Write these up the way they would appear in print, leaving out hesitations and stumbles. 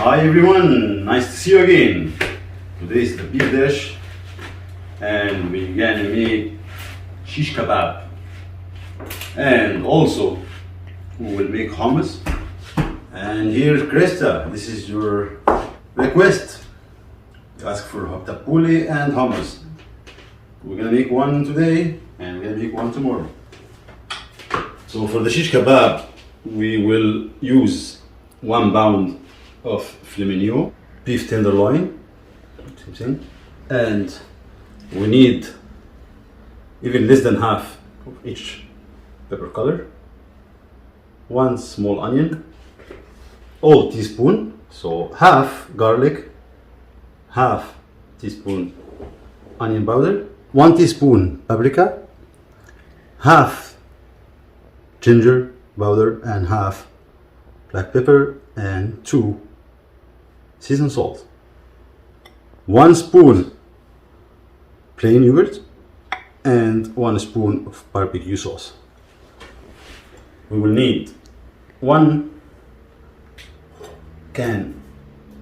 Hi everyone, nice to see you again. Today is the beef dish and we're gonna make shish kebab. And also we will make hummus. And here Krista, this is your request. You ask for tabbouleh and hummus. We're gonna make one today and we're gonna make one tomorrow. So for the shish kebab, we will use 1 pound of filet mignon, beef tenderloin, and we need even less than half of each pepper color, 1 small onion, all teaspoon, so half garlic, half teaspoon onion powder, 1 teaspoon paprika, half ginger powder and half black pepper, and 2 seasoned salt, 1 spoon plain yogurt, and 1 spoon of barbecue sauce. We will need 1 can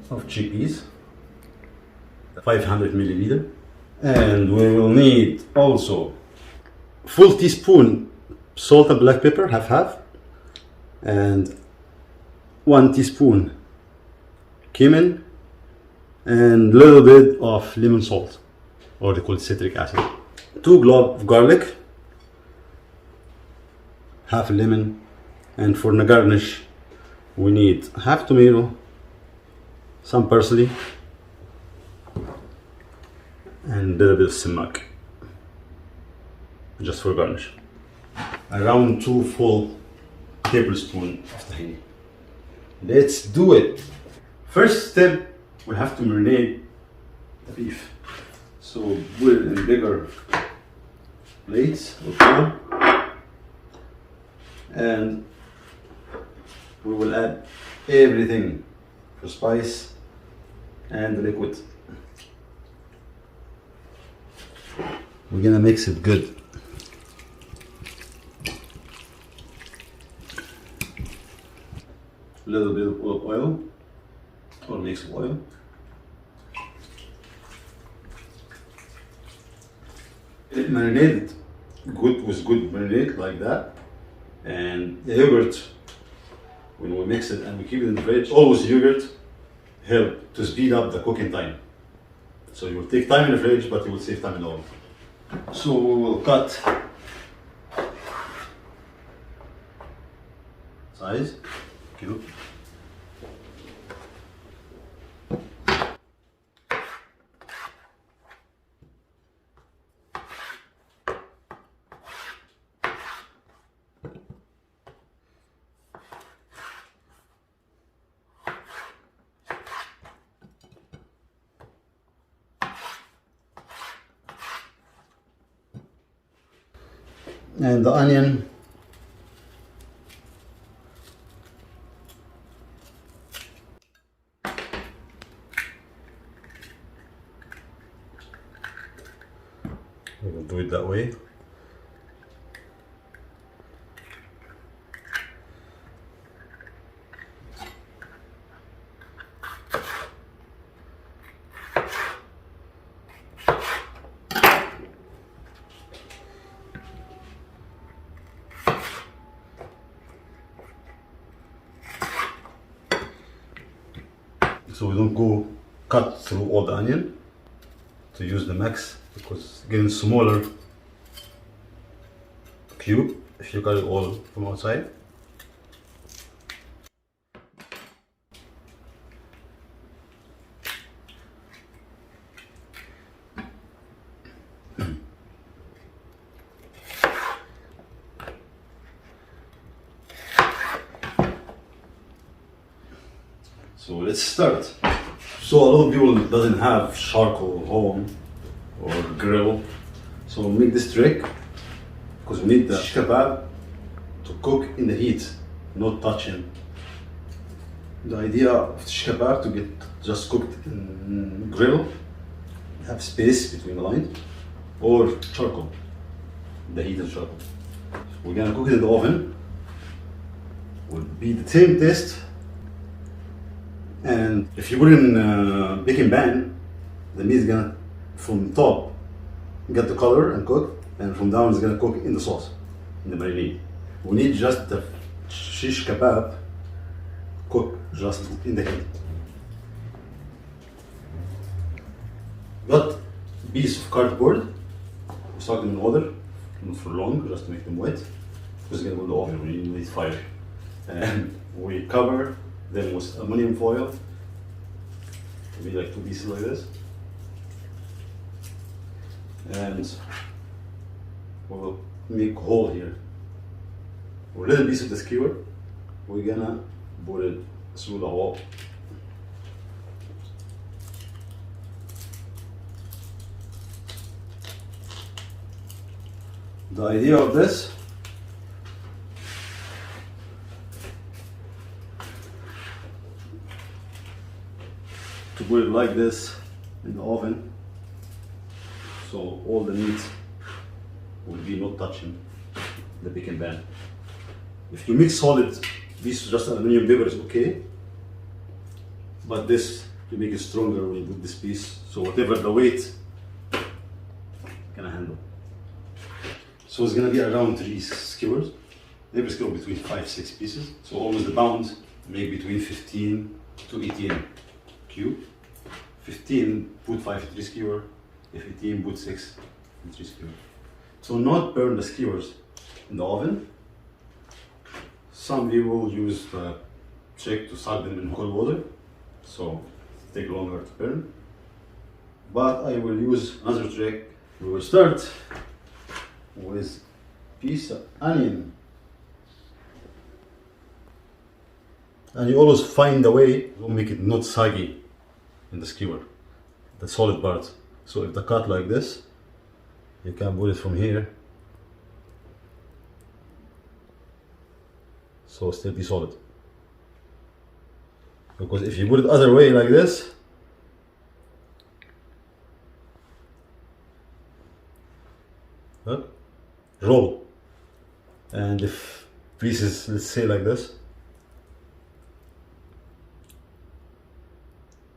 of chickpeas, 500 milliliter, and we will need also full teaspoon salt and black pepper, half, and 1 teaspoon cumin, and a little bit of lemon salt, or they call it citric acid, 2 cloves of garlic, half a lemon, and for the garnish we need half tomato, some parsley, and a little bit of SUMAC just for garnish. Around 2 full tablespoons of tahini. Let's do it. First step, we have to marinate the beef. So put it in bigger plates or bowl, and we will add everything for spice and the liquid. We're gonna mix it good. A little bit of oil or mix of oil. It marinated good with good marinade like that, and the yogurt, when we mix it and we keep it in the fridge, always yogurt help to speed up the cooking time. So you will take time in the fridge, but you will save time in the oven. So we will cut size cube. And the onion, we will do it that way. So we don't go cut through all the onion to use the max, because it's getting smaller cube if you cut it all from outside. So let's start. So a lot of people doesn't have charcoal home or grill, so we'll make this trick, because we need the shish kebab to cook in the heat, not touching. The idea of shish kebab to get just cooked in grill, have space between the lines, or charcoal, the heated charcoal. We're gonna cook it in the oven. Will be the same taste And if you put it in a baking pan, the meat is gonna, from top, get the color and cook, and from down it's gonna cook in the sauce, in the marinade. We need just the shish kebab cook just in the heat. Got a piece of cardboard, we soak them in water, not for long, just to make them wet. Because it's gonna go in the oven, we need fire. And we cover them with aluminum foil, maybe like 2 pieces like this. And we'll make a hole here. With a little piece of the skewer, we're gonna put it through the hole. The idea of this to put it like this in the oven, so all the meat will be not touching the baking pan. If you mix solid piece of just aluminum paper is okay, but this to make it stronger when you put this piece, so whatever the weight can handle. So it's gonna be around 3 skewers, every skewer between 5-6 pieces, so almost a pound, make between 15 to 18 cube. 15 put 5 in 3 skewer, if 18 put 6 in 3 skewer. So not burn the skewers in the oven. Some people use the chick to soak them in cold water, so take longer to burn. But I will use another trick. We will start with piece of onion. And you always find a way to make it not soggy in the skewer, the solid part. So if the cut like this, you can put it from here, so still be solid. Because if you put it other way like this, roll. And if pieces, let's say like this,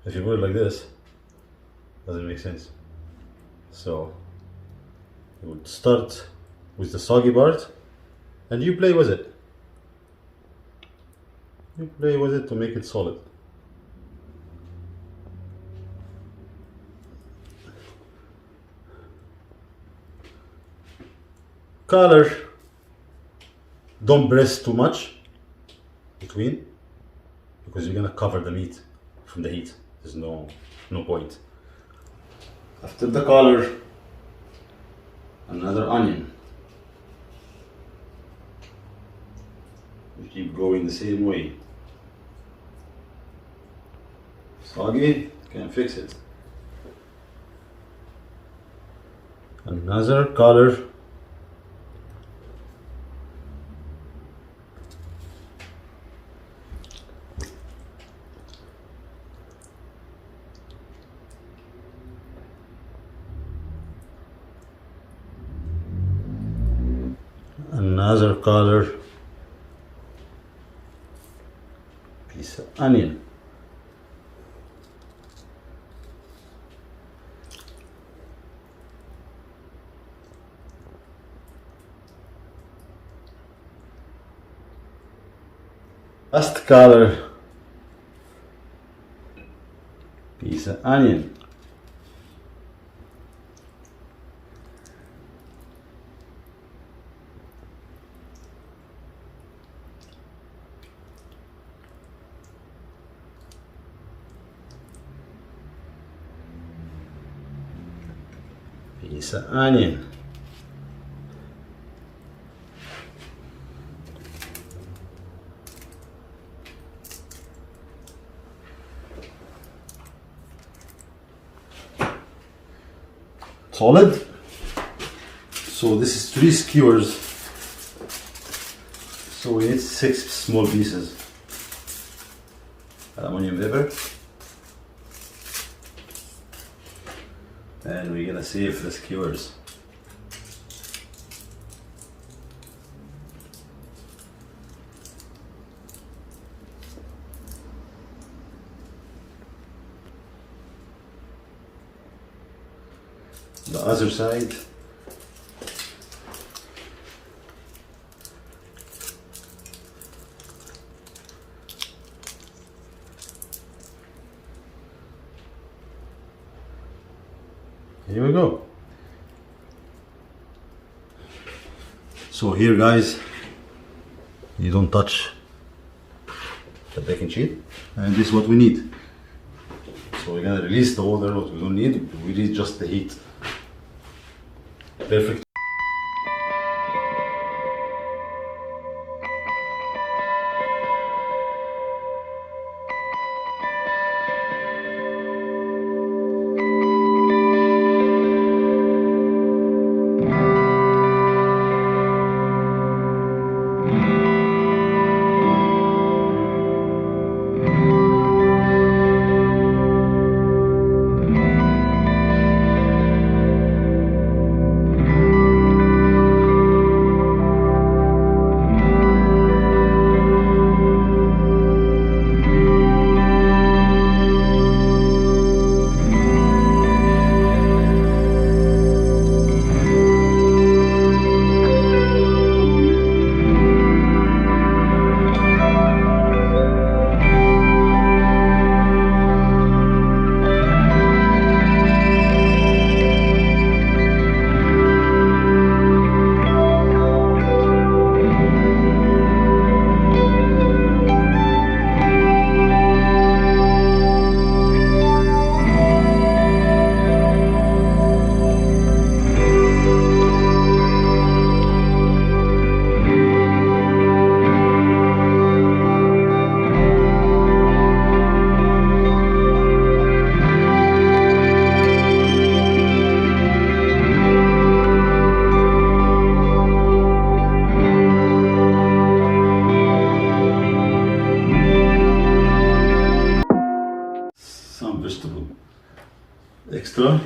if you put it like this, doesn't make sense. So you would start with the soggy part and you play with it. You play with it to make it solid. Color, don't press too much between, because you're gonna cover the meat from the heat. There's no point. After the color, another onion. We keep going the same way. Soggy, can fix it. Another color. Another color, piece of onion. Last color, piece of onion. Piece of onion. Solid. So this is 3 skewers. So we need 6 small pieces. Aluminum paper. And we're gonna save the skewers. the other side. Here we go. So here, guys, you don't touch the baking sheet, and this is what we need. So we're gonna release the water, what we don't need, we need just the heat. Perfect. Vegetable extra,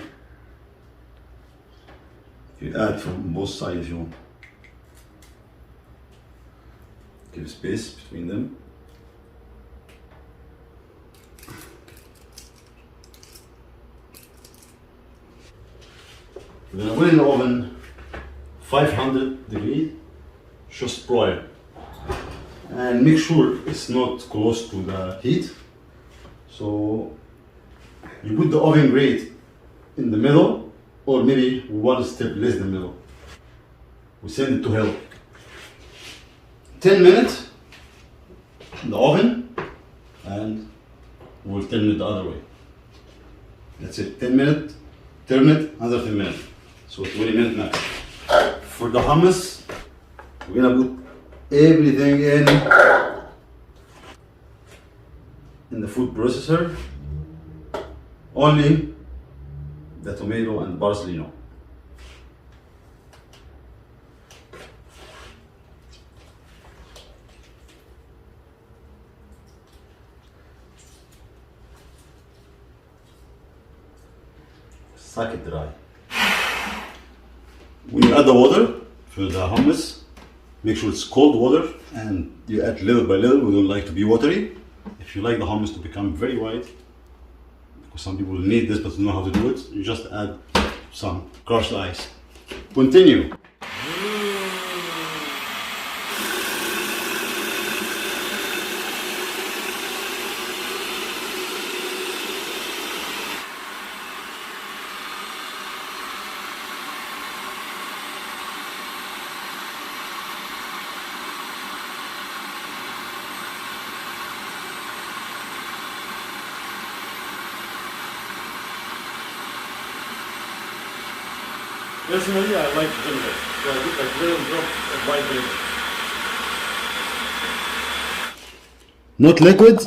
you add from both sides if you want. Give space between them. We're gonna put it in the oven 500 degrees just prior, and make sure it's not close to the heat. So you put the oven grate in the middle, or maybe one step less than the middle. We send it to hell. 10 minutes in the oven, and we'll turn it the other way. That's it. 10 minutes, turn it, another 10 minutes. So 20 minutes max. For the hummus, we're gonna put everything in the food processor. Only the tomato and parsley, no. Suck it dry. When you add the water for the hummus, make sure it's cold water, and you add little by little. We don't like to be watery. If you like the hummus to become very white, because some people need this but don't know how to do it, you just add some crushed ice. Continue. Personally, I like vinegar, so I put like little drop of white vinegar. Not liquid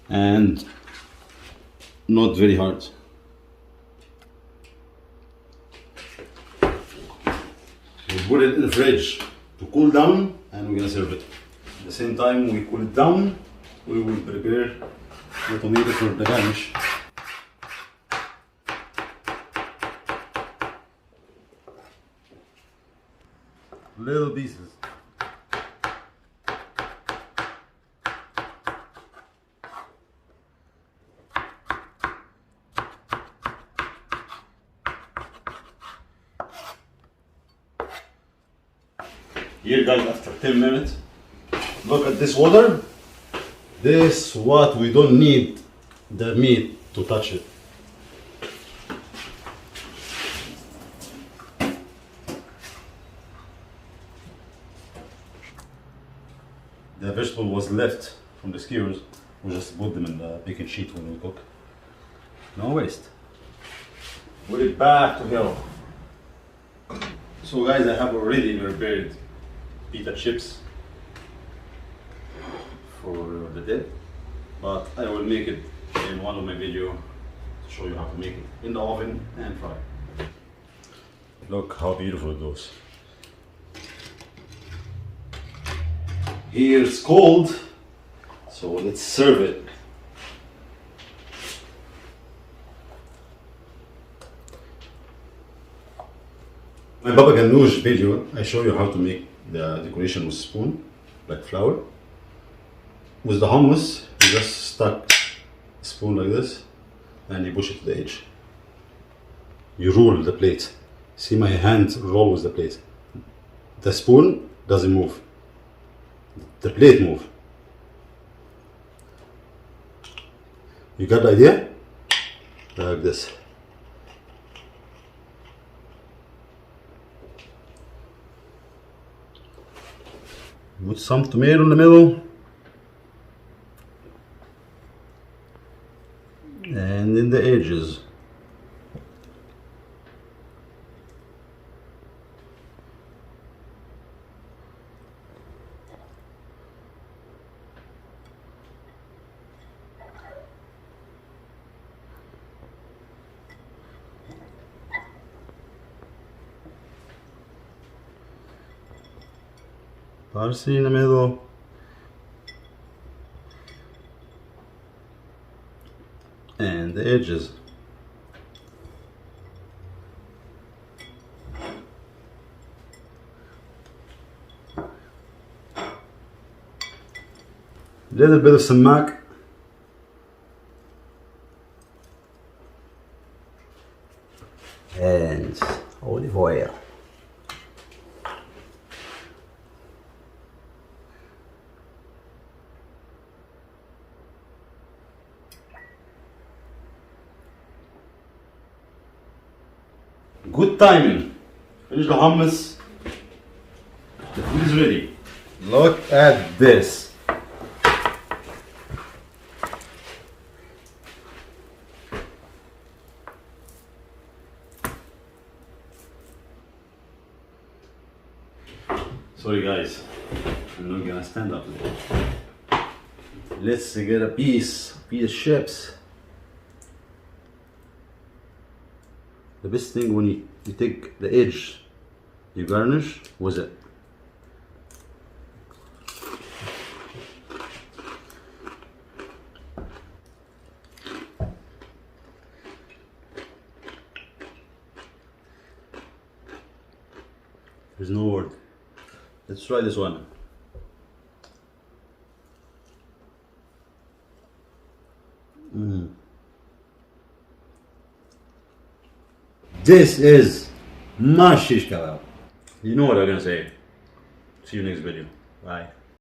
and not very hard. We put it in the fridge to cool down, and we're gonna serve it. At the same time we cool it down, we will prepare the tomato for the garnish. Little pieces. Here guys, after 10 minutes, look at this water. This what we don't need the meat to touch it. The vegetable was left from the skewers. We just put them in the baking sheet when we cook. No waste. Put it back to hell. So guys, I have already prepared pita chips for the dip, but I will make it in one of my videos to show you how to make it in the oven and fry. Look how beautiful it goes. Here it's cold, so let's serve it. My Baba Ganoush video, I show you how to make the decoration with spoon, like flour. With the hummus, you just stuck a spoon like this, and you push it to the edge. You roll the plate. See my hand roll with the plate. The spoon doesn't move. The plate move. You got the idea? Like this. Put some tomato in the middle. And in the edges. Parsley in the middle. And the edges. Little bit of SUMAC. And olive oil. Good timing. Finish the hummus. The food is ready. Look at this. Sorry guys, I'm not gonna stand up today. Let's get a piece of chips. The best thing when you take the edge, you garnish with it. There's no word. Let's try this one. This is my shish kebab. You know what I'm gonna say. See you next video. Bye.